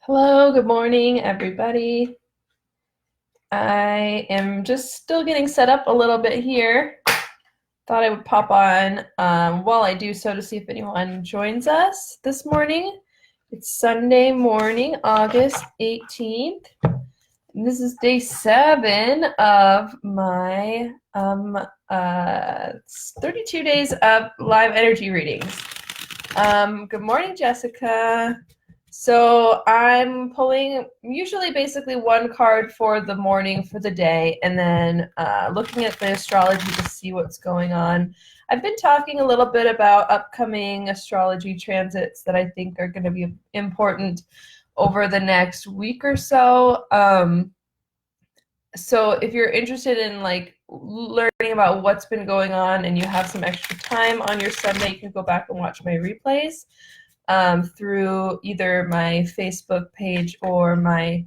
Hello, good morning, everybody. I am just still getting set up a little bit here. Thought I would pop on while I do so to see if anyone joins us this morning. It's Sunday morning, August 18th. And this is day 7 of my 32 days of live energy readings. Good morning, Jessica. So I'm pulling usually basically one card for the morning for the day, and then looking at the astrology to see what's going on. I've been talking a little bit about upcoming astrology transits that I think are going to be important over the next week or so. So if you're interested in learning about what's been going on and you have some extra time on your Sunday, you can go back and watch my replays through either my Facebook page or my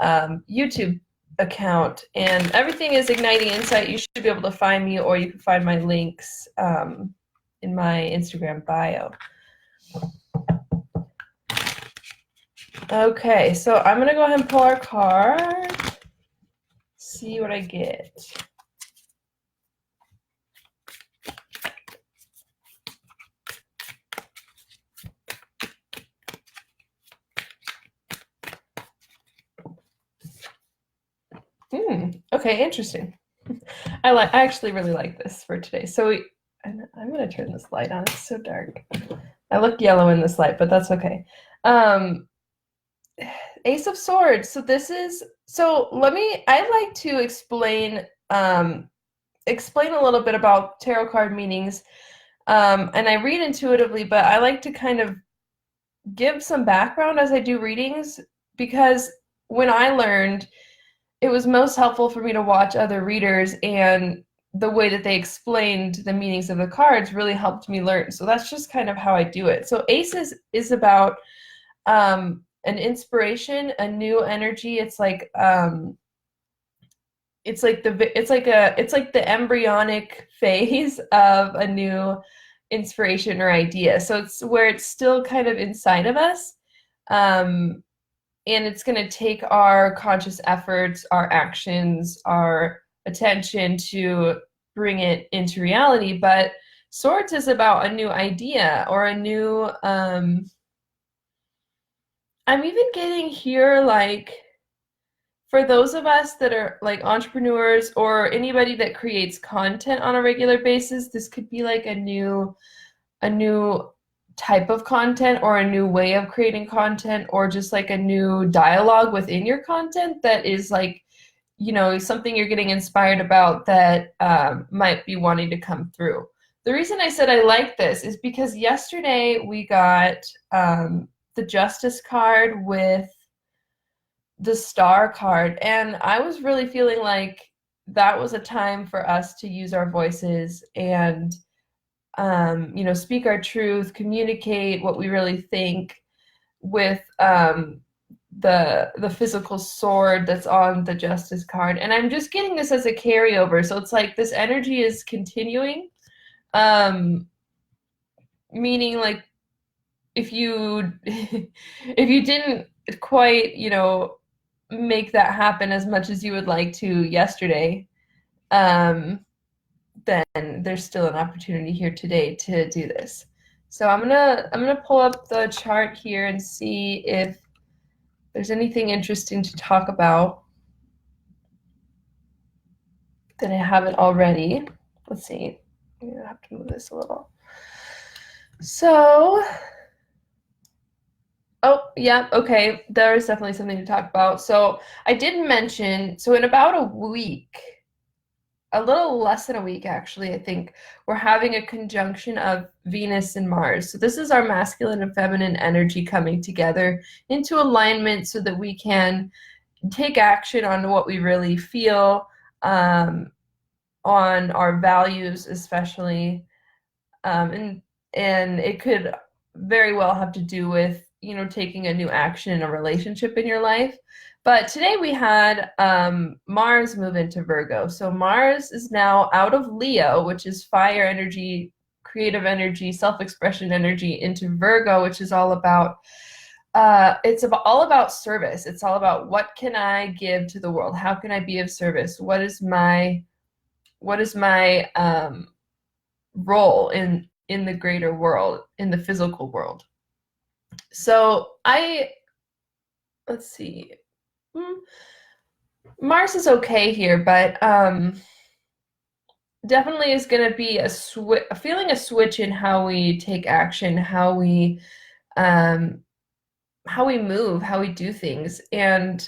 YouTube account. And everything is Igniting Insight. You should be able to find me, or you can find my links in my Instagram bio. Okay, so I'm going to go ahead and pull our card, see what I get. Okay, interesting. I actually really like this for today. So I'm going to turn this light on. It's so dark. I look yellow in this light, but that's okay. Ace of Swords. So I like to explain a little bit about tarot card meanings. And I read intuitively, but I like to kind of give some background as I do readings, because when I learned, it was most helpful for me to watch other readers, and the way that they explained the meanings of the cards really helped me learn. So that's just kind of how I do it. So Aces is about an inspiration, a new energy. It's like the embryonic phase of a new inspiration or idea. So it's where it's still kind of inside of us. And it's going to take our conscious efforts, our actions, our attention to bring it into reality. But Swords is about a new idea or a new, I'm even getting here, for those of us that are like entrepreneurs or anybody that creates content on a regular basis, this could be like a new type of content, or a new way of creating content, or just like a new dialogue within your content that is something you're getting inspired about that might be wanting to come through. The reason I said I like this is because yesterday we got the Justice card with the Star card, and I was really feeling like that was a time for us to use our voices and speak our truth, communicate what we really think with the physical sword that's on the Justice card. And I'm just getting this as a carryover. So it's like this energy is continuing, meaning like if you if you didn't quite, make that happen as much as you would like to yesterday, then there's still an opportunity here today to do this. So I'm gonna pull up the chart here and see if there's anything interesting to talk about that I haven't already. Let's see. I'm gonna have to move this a little. So, oh yeah, okay. There is definitely something to talk about. So I did mention, so in about a week, a little less than a week actually, I think, we're having a conjunction of Venus and Mars. So this is our masculine and feminine energy coming together into alignment so that we can take action on what we really feel, on our values especially. And it could very well have to do with, taking a new action in a relationship in your life. But today we had Mars move into Virgo. So Mars is now out of Leo, which is fire energy, creative energy, self-expression energy, into Virgo, which is all about it's all about service. It's all about what can I give to the world? How can I be of service? What is my role in the greater world, in the physical world? So let's see. Hmm, Mars is okay here, but definitely is going to be feeling a switch in how we take action, um, how we move, how we do things. And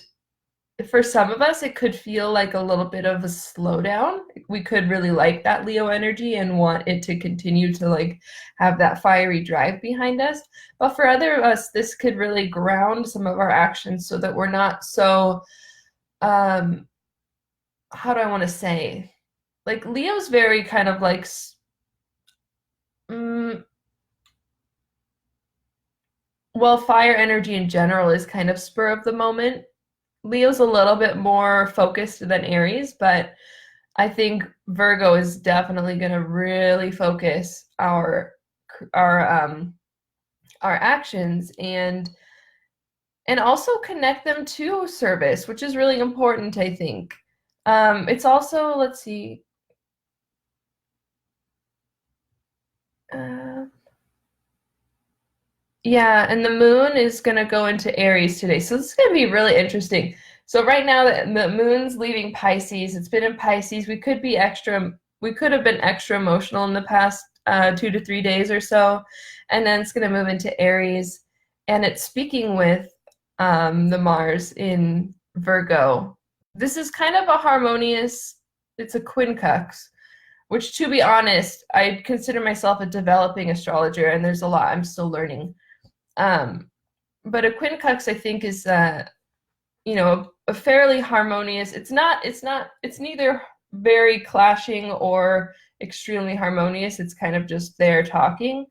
for some of us, it could feel like a little bit of a slowdown. We could really like that Leo energy and want it to continue to like have that fiery drive behind us. But for other of us, this could really ground some of our actions so that we're not so, how do I want to say? Like Leo's very kind of like, mm, well, fire energy in general is kind of spur of the moment. Leo's a little bit more focused than Aries, but I think Virgo is definitely going to really focus our our actions and also connect them to service, which is really important, I think. It's also, let's see. Yeah, and the moon is going to go into Aries today. So this is going to be really interesting. So right now the moon's leaving Pisces. It's been in Pisces. We could have been extra emotional in the past 2 to 3 days or so. And then it's going to move into Aries. And it's speaking with the Mars in Virgo. This is kind of a harmonious, it's a quincunx, which to be honest, I consider myself a developing astrologer, and there's a lot I'm still learning. But a quincunx, I think, is a fairly harmonious. It's neither very clashing or extremely harmonious. It's kind of just there talking.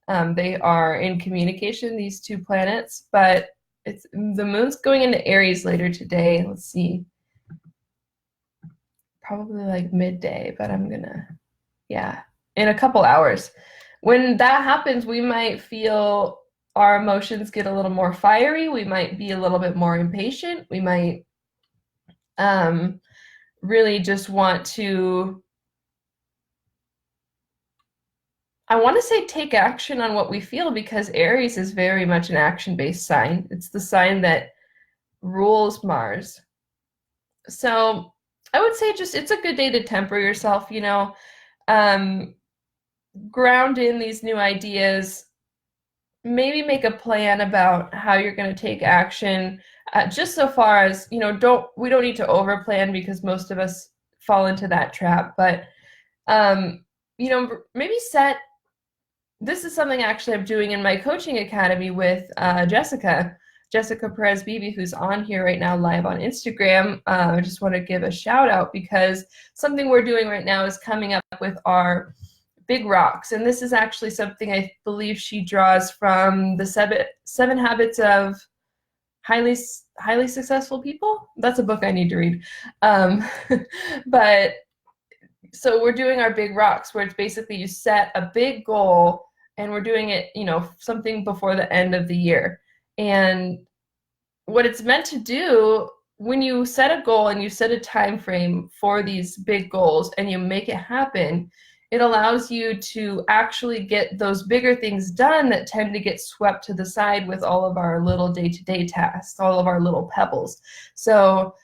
They are in communication, these two planets, but the moon's going into Aries later today. Let's see. Probably like midday, but in a couple hours. When that happens, we might feel our emotions get a little more fiery. We might be a little bit more impatient. We might really just want to, I want to say, take action on what we feel, because Aries is very much an action-based sign. It's the sign that rules Mars. So I would say just it's a good day to temper yourself, ground in these new ideas, maybe make a plan about how you're going to take action, just so far as, we don't need to overplan, because most of us fall into that trap. But, maybe this is something actually I'm doing in my coaching academy with Jessica Perez-Beebe, who's on here right now live on Instagram. I just want to give a shout out, because something we're doing right now is coming up with our big rocks. And this is actually something I believe she draws from the seven habits of highly successful people. That's a book I need to read. But so we're doing our big rocks, where it's basically you set a big goal, and we're doing it, something before the end of the year. And what it's meant to do, when you set a goal and you set a time frame for these big goals and you make it happen, it allows you to actually get those bigger things done that tend to get swept to the side with all of our little day-to-day tasks, all of our little pebbles. So,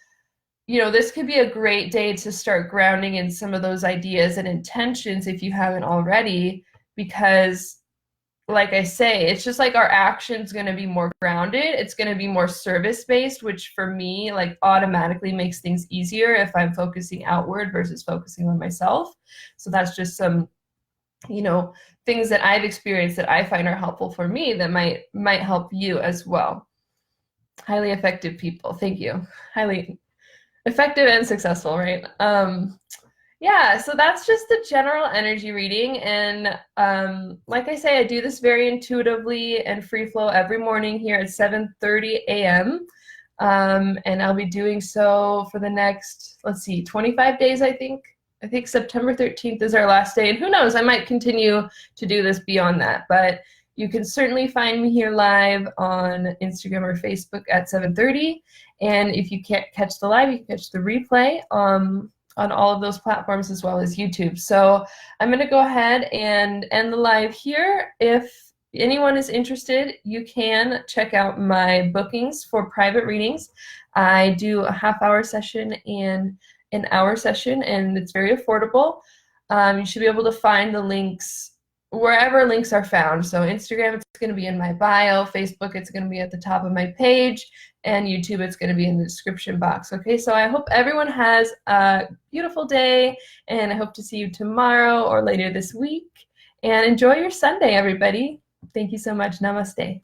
this could be a great day to start grounding in some of those ideas and intentions if you haven't already, because like I say, it's just like our action's going to be more grounded. It's going to be more service-based, which for me, like, automatically makes things easier if I'm focusing outward versus focusing on myself. So that's just some, things that I've experienced that I find are helpful for me that might help you as well. Highly effective people. Thank you. Highly effective and successful, right? Yeah, so that's just the general energy reading. And like I say, I do this very intuitively and free flow every morning here at 7:30 a.m. And I'll be doing so for the next, 25 days, I think. I think September 13th is our last day. And who knows, I might continue to do this beyond that. But You can certainly find me here live on Instagram or Facebook at 7:30. And if you can't catch the live, you can catch the replay on all of those platforms as well as YouTube. So I'm going to go ahead and end the live here. If anyone is interested, you can check out my bookings for private readings. I do a half-hour session and an hour session, and it's very affordable. You should be able to find the links wherever links are found. So Instagram, it's going to be in my bio. Facebook, it's going to be at the top of my page. And YouTube, it's going to be in the description box. Okay, so I hope everyone has a beautiful day, and I hope to see you tomorrow or later this week. And enjoy your Sunday, everybody. Thank you so much. Namaste.